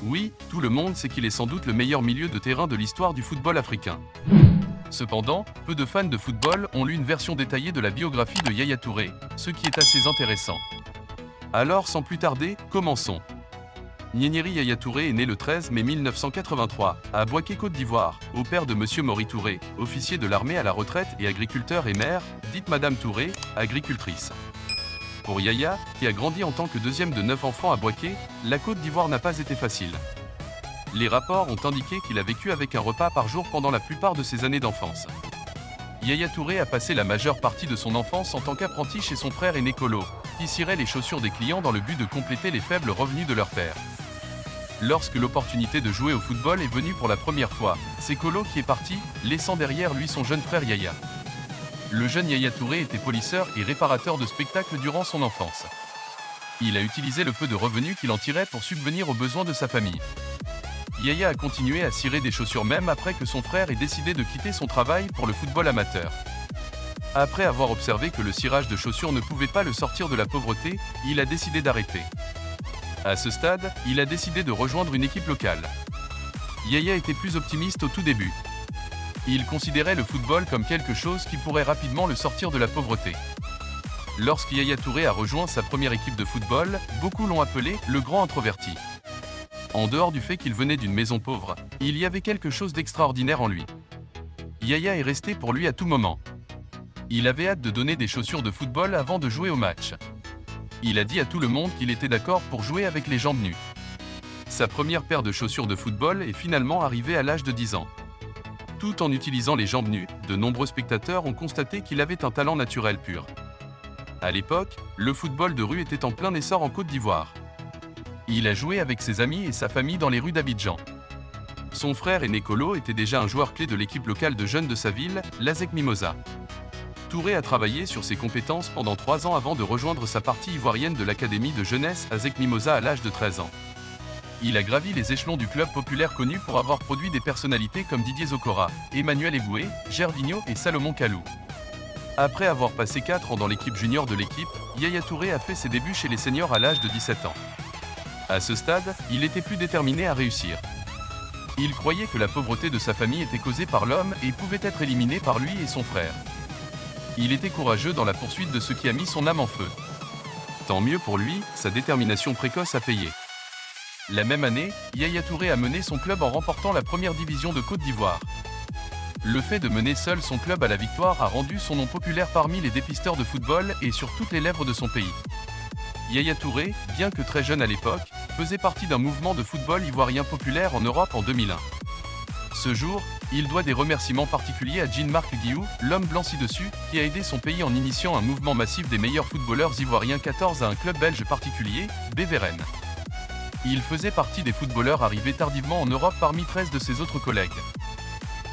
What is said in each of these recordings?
Oui, tout le monde sait qu'il est sans doute le meilleur milieu de terrain de l'histoire du football africain. Cependant, peu de fans de football ont lu une version détaillée de la biographie de Yaya Touré, ce qui est assez intéressant. Alors sans plus tarder, commençons. Gnénéry Yaya Touré est né le 13 mai 1983, à Bouaké, Côte d'Ivoire, au père de Monsieur Mori Touré, officier de l'armée à la retraite et agriculteur, et mère, dite Madame Touré, agricultrice. Pour Yaya, qui a grandi en tant que deuxième de 9 enfants à Bouaké, la Côte d'Ivoire n'a pas été facile. Les rapports ont indiqué qu'il a vécu avec un repas par jour pendant la plupart de ses années d'enfance. Yaya Touré a passé la majeure partie de son enfance en tant qu'apprenti chez son frère aîné Kolo, qui cirait les chaussures des clients dans le but de compléter les faibles revenus de leur père. Lorsque l'opportunité de jouer au football est venue pour la première fois, c'est Kolo qui est parti, laissant derrière lui son jeune frère Yaya. Le jeune Yaya Touré était polisseur et réparateur de spectacles durant son enfance. Il a utilisé le peu de revenus qu'il en tirait pour subvenir aux besoins de sa famille. Yaya a continué à cirer des chaussures même après que son frère ait décidé de quitter son travail pour le football amateur. Après avoir observé que le cirage de chaussures ne pouvait pas le sortir de la pauvreté, il a décidé d'arrêter. À ce stade, il a décidé de rejoindre une équipe locale. Yaya était plus optimiste au tout début. Il considérait le football comme quelque chose qui pourrait rapidement le sortir de la pauvreté. Lorsque Yaya Touré a rejoint sa première équipe de football, beaucoup l'ont appelé « le grand introverti ». En dehors du fait qu'il venait d'une maison pauvre, il y avait quelque chose d'extraordinaire en lui. Yaya est resté pour lui à tout moment. Il avait hâte de donner des chaussures de football avant de jouer au match. Il a dit à tout le monde qu'il était d'accord pour jouer avec les jambes nues. Sa première paire de chaussures de football est finalement arrivée à l'âge de 10 ans. Tout en utilisant les jambes nues, de nombreux spectateurs ont constaté qu'il avait un talent naturel pur. À l'époque, le football de rue était en plein essor en Côte d'Ivoire. Il a joué avec ses amis et sa famille dans les rues d'Abidjan. Son frère aîné Kolo était déjà un joueur clé de l'équipe locale de jeunes de sa ville, l'ASEC Mimosa. Touré a travaillé sur ses compétences pendant 3 ans avant de rejoindre sa partie ivoirienne de l'académie de jeunesse ASEC Mimosa à l'âge de 13 ans. Il a gravi les échelons du club populaire connu pour avoir produit des personnalités comme Didier Zokora, Emmanuel Eboué, Gervinho et Salomon Kalou. Après avoir passé 4 ans dans l'équipe junior de l'équipe, Yaya Touré a fait ses débuts chez les seniors à l'âge de 17 ans. À ce stade, il était plus déterminé à réussir. Il croyait que la pauvreté de sa famille était causée par l'homme et pouvait être éliminée par lui et son frère. Il était courageux dans la poursuite de ce qui a mis son âme en feu. Tant mieux pour lui, sa détermination précoce a payé. La même année, Yaya Touré a mené son club en remportant la première division de Côte d'Ivoire. Le fait de mener seul son club à la victoire a rendu son nom populaire parmi les dépisteurs de football et sur toutes les lèvres de son pays. Yaya Touré, bien que très jeune à l'époque, faisait partie d'un mouvement de football ivoirien populaire en Europe en 2001. Ce jour, il doit des remerciements particuliers à Jean-Marc Guillou, l'homme blanc ci-dessus, qui a aidé son pays en initiant un mouvement massif des meilleurs footballeurs ivoiriens 14 à un club belge particulier, Beveren. Il faisait partie des footballeurs arrivés tardivement en Europe parmi 13 de ses autres collègues.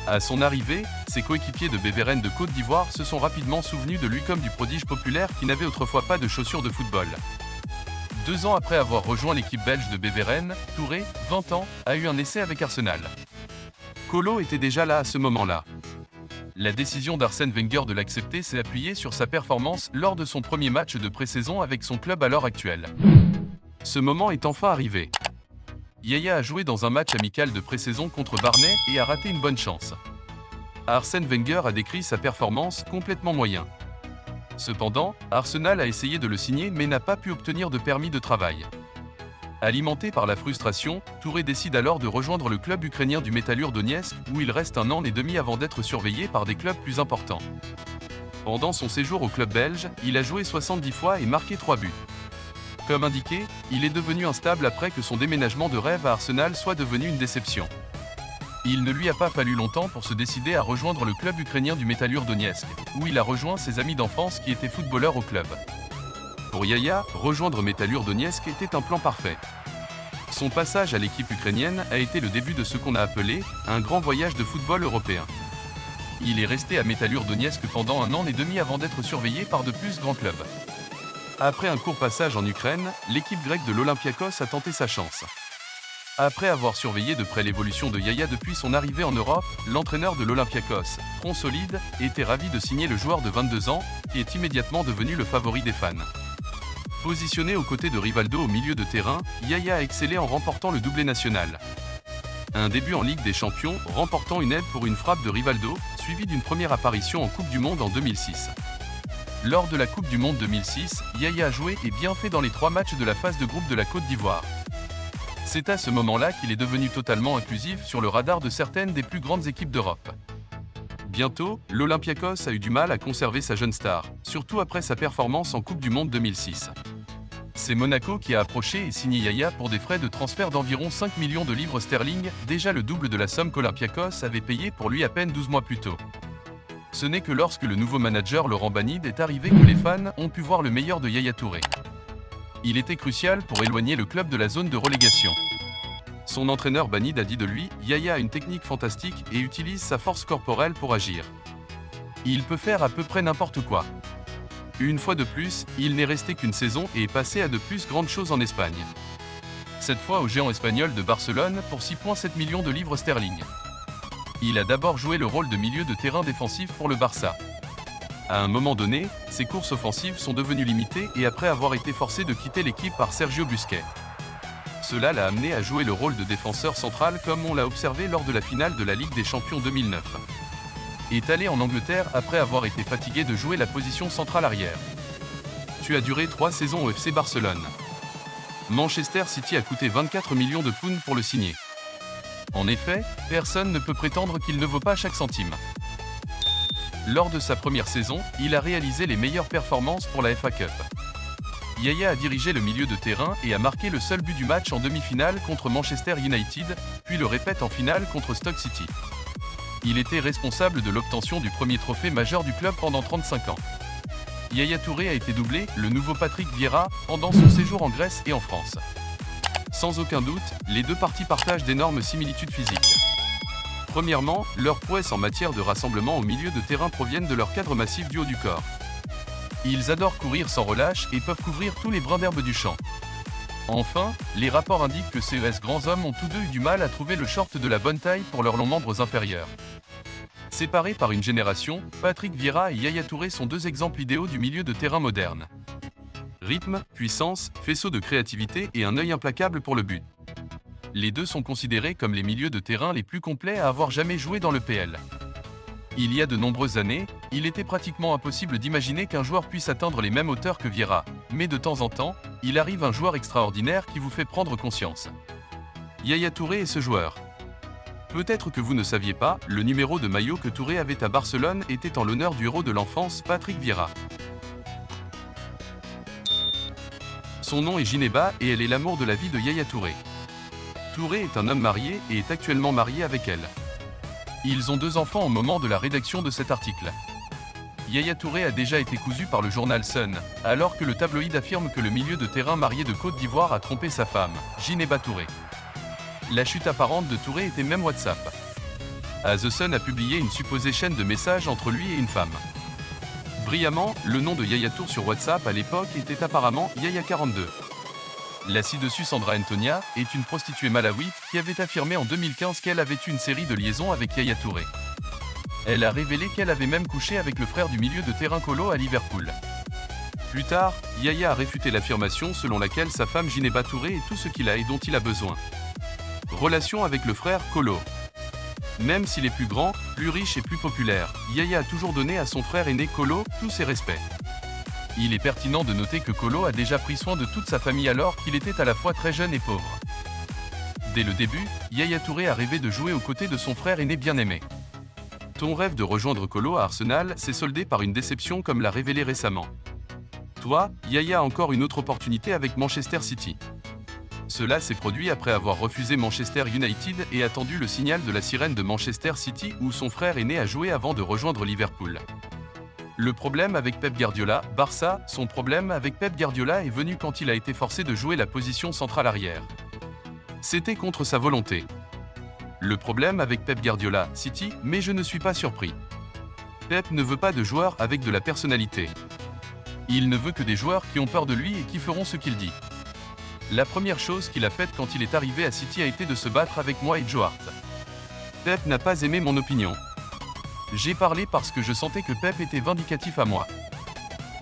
À son arrivée, ses coéquipiers de Beveren de Côte d'Ivoire se sont rapidement souvenus de lui comme du prodige populaire qui n'avait autrefois pas de chaussures de football. 2 ans après avoir rejoint l'équipe belge de Beveren, Touré, 20 ans, a eu un essai avec Arsenal. Kolo était déjà là à ce moment-là. La décision d'Arsène Wenger de l'accepter s'est appuyée sur sa performance lors de son premier match de pré-saison avec son club à l'heure actuelle. Ce moment est enfin arrivé. Yaya a joué dans un match amical de pré-saison contre Barnet et a raté une bonne chance. Arsène Wenger a décrit sa performance complètement moyen. Cependant, Arsenal a essayé de le signer mais n'a pas pu obtenir de permis de travail. Alimenté par la frustration, Touré décide alors de rejoindre le club ukrainien du Metalurg Donetsk où il reste 1 an et demi avant d'être surveillé par des clubs plus importants. Pendant son séjour au club belge, il a joué 70 fois et marqué 3 buts. Comme indiqué, il est devenu instable après que son déménagement de rêve à Arsenal soit devenu une déception. Il ne lui a pas fallu longtemps pour se décider à rejoindre le club ukrainien du Metalurg Donetsk, où il a rejoint ses amis d'enfance qui étaient footballeurs au club. Pour Yaya, rejoindre Metalurg Donetsk était un plan parfait. Son passage à l'équipe ukrainienne a été le début de ce qu'on a appelé un grand voyage de football européen. Il est resté à Metalurg Donetsk pendant 1 an et demi avant d'être surveillé par de plus grands clubs. Après un court passage en Ukraine, l'équipe grecque de l'Olympiakos a tenté sa chance. Après avoir surveillé de près l'évolution de Yaya depuis son arrivée en Europe, l'entraîneur de l'Olympiakos, front solide, était ravi de signer le joueur de 22 ans, qui est immédiatement devenu le favori des fans. Positionné aux côtés de Rivaldo au milieu de terrain, Yaya a excellé en remportant le doublé national. Un début en Ligue des Champions, remportant une aide pour une frappe de Rivaldo, suivi d'une première apparition en Coupe du Monde en 2006. Lors de la Coupe du Monde 2006, Yaya a joué et bien fait dans les 3 matchs de la phase de groupe de la Côte d'Ivoire. C'est à ce moment-là qu'il est devenu totalement inclusif sur le radar de certaines des plus grandes équipes d'Europe. Bientôt, l'Olympiakos a eu du mal à conserver sa jeune star, surtout après sa performance en Coupe du Monde 2006. C'est Monaco qui a approché et signé Yaya pour des frais de transfert d'environ 5 millions de livres sterling, déjà le double de la somme qu'Olympiakos avait payée pour lui à peine 12 mois plus tôt. Ce n'est que lorsque le nouveau manager Laurent Banide est arrivé que les fans ont pu voir le meilleur de Yaya Touré. Il était crucial pour éloigner le club de la zone de relégation. Son entraîneur Banide a dit de lui, Yaya a une technique fantastique et utilise sa force corporelle pour agir. Il peut faire à peu près n'importe quoi. Une fois de plus, il n'est resté qu'une saison et est passé à de plus grandes choses en Espagne. Cette fois au géant espagnol de Barcelone pour 6,7 millions de livres sterling. Il a d'abord joué le rôle de milieu de terrain défensif pour le Barça. À un moment donné, ses courses offensives sont devenues limitées et après avoir été forcé de quitter l'équipe par Sergio Busquets. Cela l'a amené à jouer le rôle de défenseur central comme on l'a observé lors de la finale de la Ligue des Champions 2009. Est allé en Angleterre après avoir été fatigué de jouer la position centrale arrière. Tu as duré 3 saisons au FC Barcelone. Manchester City a coûté 24 millions de pounds pour le signer. En effet, personne ne peut prétendre qu'il ne vaut pas chaque centime. Lors de sa première saison, il a réalisé les meilleures performances pour la FA Cup. Yaya a dirigé le milieu de terrain et a marqué le seul but du match en demi-finale contre Manchester United, puis le répète en finale contre Stoke City. Il était responsable de l'obtention du premier trophée majeur du club pendant 35 ans. Yaya Touré a été doublé, le nouveau Patrick Vieira, pendant son séjour en Grèce et en France. Sans aucun doute, les deux parties partagent d'énormes similitudes physiques. Premièrement, leurs prouesses en matière de rassemblement au milieu de terrain proviennent de leur cadre massif du haut du corps. Ils adorent courir sans relâche et peuvent couvrir tous les brins d'herbe du champ. Enfin, les rapports indiquent que ces grands hommes ont tous deux eu du mal à trouver le short de la bonne taille pour leurs longs membres inférieurs. Séparés par une génération, Patrick Vieira et Yaya Touré sont 2 exemples idéaux du milieu de terrain moderne. Rythme, puissance, faisceau de créativité et un œil implacable pour le but. Les deux sont considérés comme les milieux de terrain les plus complets à avoir jamais joué dans le PL. Il y a de nombreuses années, il était pratiquement impossible d'imaginer qu'un joueur puisse atteindre les mêmes hauteurs que Vieira, mais de temps en temps, il arrive un joueur extraordinaire qui vous fait prendre conscience. Yaya Touré est ce joueur. Peut-être que vous ne saviez pas, le numéro de maillot que Touré avait à Barcelone était en l'honneur du héros de l'enfance, Patrick Vieira. Son nom est Gineba et elle est l'amour de la vie de Yaya Touré. Touré est un homme marié et est actuellement marié avec elle. Ils ont 2 enfants au moment de la rédaction de cet article. Yaya Touré a déjà été cousu par le journal Sun, alors que le tabloïd affirme que le milieu de terrain marié de Côte d'Ivoire a trompé sa femme, Gineba Touré. La chute apparente de Touré était même WhatsApp. The Sun a publié une supposée chaîne de messages entre lui et une femme. Brillamment, le nom de Yaya Touré sur WhatsApp à l'époque était apparemment Yaya42. La ci-dessus Sandra Antonia est une prostituée malawite qui avait affirmé en 2015 qu'elle avait eu une série de liaisons avec Yaya Touré. Elle a révélé qu'elle avait même couché avec le frère du milieu de terrain Kolo à Liverpool. Plus tard, Yaya a réfuté l'affirmation selon laquelle sa femme Gineba Touré est tout ce qu'il a et dont il a besoin. Relation avec le frère Kolo. Même s'il est plus grand, plus riche et plus populaire, Yaya a toujours donné à son frère aîné Kolo tous ses respects. Il est pertinent de noter que Kolo a déjà pris soin de toute sa famille alors qu'il était à la fois très jeune et pauvre. Dès le début, Yaya Touré a rêvé de jouer aux côtés de son frère aîné bien-aimé. Ton rêve de rejoindre Kolo à Arsenal s'est soldé par une déception comme l'a révélé récemment. Toi, Yaya a encore une autre opportunité avec Manchester City. Cela s'est produit après avoir refusé Manchester United et attendu le signal de la sirène de Manchester City où son frère aîné a joué avant de rejoindre Liverpool. Le problème avec Pep Guardiola, Barça, son problème avec Pep Guardiola est venu quand il a été forcé de jouer la position centrale arrière. C'était contre sa volonté. Le problème avec Pep Guardiola, City, mais je ne suis pas surpris. Pep ne veut pas de joueurs avec de la personnalité. Il ne veut que des joueurs qui ont peur de lui et qui feront ce qu'il dit. La première chose qu'il a faite quand il est arrivé à City a été de se battre avec moi et Joe Hart. Pep n'a pas aimé mon opinion. J'ai parlé parce que je sentais que Pep était vindicatif à moi.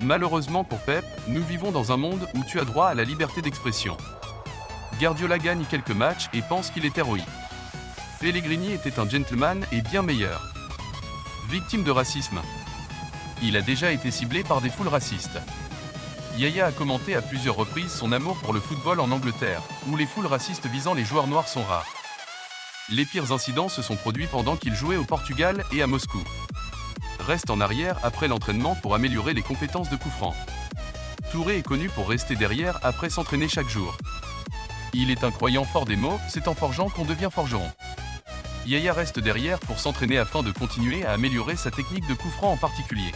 Malheureusement pour Pep, nous vivons dans un monde où tu as droit à la liberté d'expression. Guardiola gagne quelques matchs et pense qu'il est héroïque. Pellegrini était un gentleman et bien meilleur. Victime de racisme. Il a déjà été ciblé par des foules racistes. Yaya a commenté à plusieurs reprises son amour pour le football en Angleterre, où les foules racistes visant les joueurs noirs sont rares. Les pires incidents se sont produits pendant qu'il jouait au Portugal et à Moscou. Reste en arrière après l'entraînement pour améliorer les compétences de coup franc. Touré est connu pour rester derrière après s'entraîner chaque jour. Il est un croyant fort des mots, c'est en forgeant qu'on devient forgeron. Yaya reste derrière pour s'entraîner afin de continuer à améliorer sa technique de coup franc en particulier.